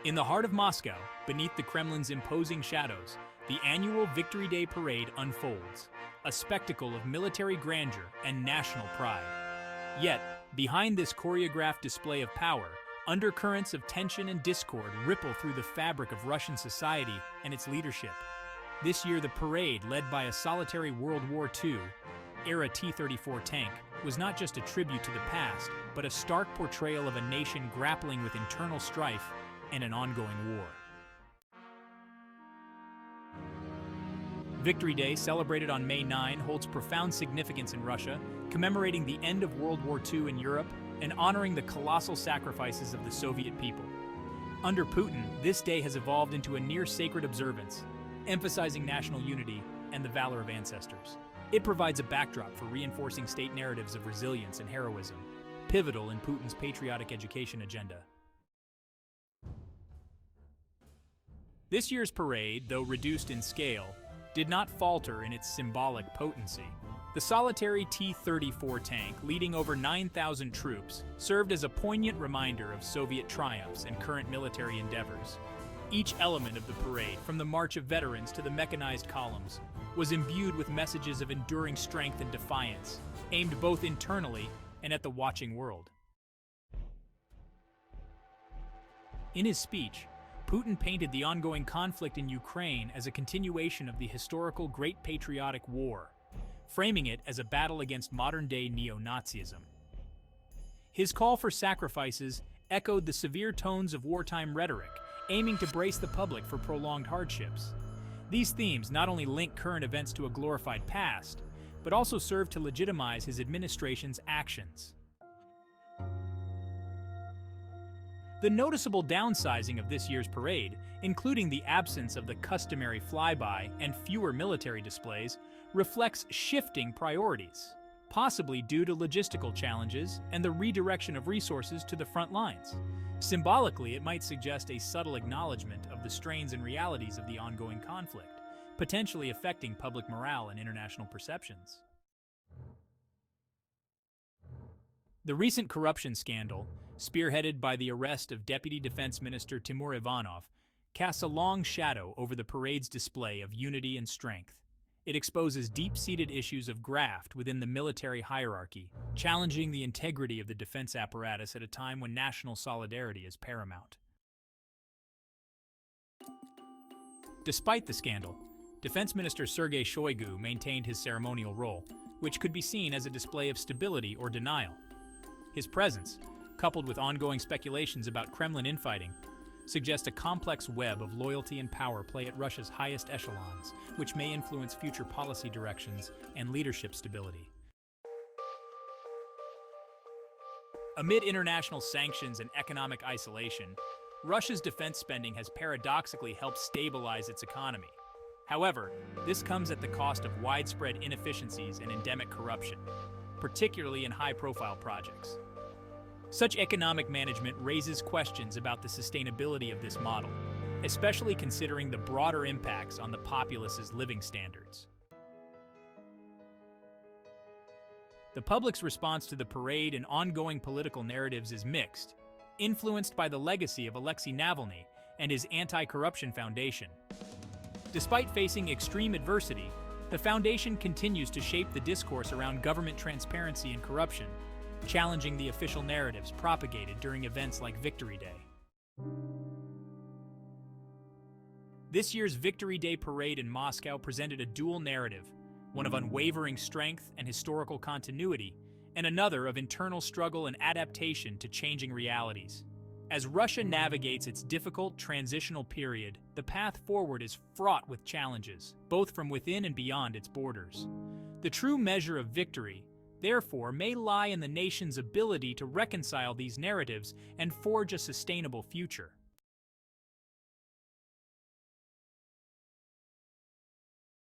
In the heart of Moscow, beneath the Kremlin's imposing shadows, the annual Victory Day parade unfolds, a spectacle of military grandeur and national pride. Yet, behind this choreographed display of power, undercurrents of tension and discord ripple through the fabric of Russian society and its leadership. This year, the parade, led by a solitary World War II-era T-34 tank, was not just a tribute to the past, but a stark portrayal of a nation grappling with internal strife and an ongoing war. Victory Day, celebrated on May 9, holds profound significance in Russia, commemorating the end of World War II in Europe and honoring the colossal sacrifices of the Soviet people. Under Putin, this day has evolved into a near-sacred observance, emphasizing national unity and the valor of ancestors. It provides a backdrop for reinforcing state narratives of resilience and heroism, pivotal in Putin's patriotic education agenda. This year's parade, though reduced in scale, did not falter in its symbolic potency. The solitary T-34 tank, leading over 9,000 troops, served as a poignant reminder of Soviet triumphs and current military endeavors. Each element of the parade, from the March of Veterans to the mechanized columns, was imbued with messages of enduring strength and defiance, aimed both internally and at the watching world. In his speech, Putin painted the ongoing conflict in Ukraine as a continuation of the historical Great Patriotic War, framing it as a battle against modern-day neo-Nazism. His call for sacrifices echoed the severe tones of wartime rhetoric, aiming to brace the public for prolonged hardships. These themes not only link current events to a glorified past, but also serve to legitimize his administration's actions. The noticeable downsizing of this year's parade, including the absence of the customary flyby and fewer military displays, reflects shifting priorities, possibly due to logistical challenges and the redirection of resources to the front lines. Symbolically, it might suggest a subtle acknowledgement of the strains and realities of the ongoing conflict, potentially affecting public morale and international perceptions. The recent corruption scandal, spearheaded by the arrest of Deputy Defense Minister Timur Ivanov, casts a long shadow over the parade's display of unity and strength. It exposes deep-seated issues of graft within the military hierarchy, challenging the integrity of the defense apparatus at a time when national solidarity is paramount. Despite the scandal, Defense Minister Sergei Shoigu maintained his ceremonial role, which could be seen as a display of stability or denial. His presence, coupled with ongoing speculations about Kremlin infighting, suggest a complex web of loyalty and power play at Russia's highest echelons, which may influence future policy directions and leadership stability. Amid international sanctions and economic isolation, Russia's defense spending has paradoxically helped stabilize its economy. However, this comes at the cost of widespread inefficiencies and endemic corruption, particularly in high-profile projects. Such economic management raises questions about the sustainability of this model, especially considering the broader impacts on the populace's living standards. The public's response to the parade and ongoing political narratives is mixed, influenced by the legacy of Alexei Navalny and his anti-corruption foundation. Despite facing extreme adversity, the foundation continues to shape the discourse around government transparency and corruption, challenging the official narratives propagated during events like Victory Day. This year's Victory Day parade in Moscow presented a dual narrative, one of unwavering strength and historical continuity, and another of internal struggle and adaptation to changing realities. As Russia navigates its difficult transitional period, the path forward is fraught with challenges, both from within and beyond its borders. The true measure of victory, therefore, may lie in the nation's ability to reconcile these narratives and forge a sustainable future.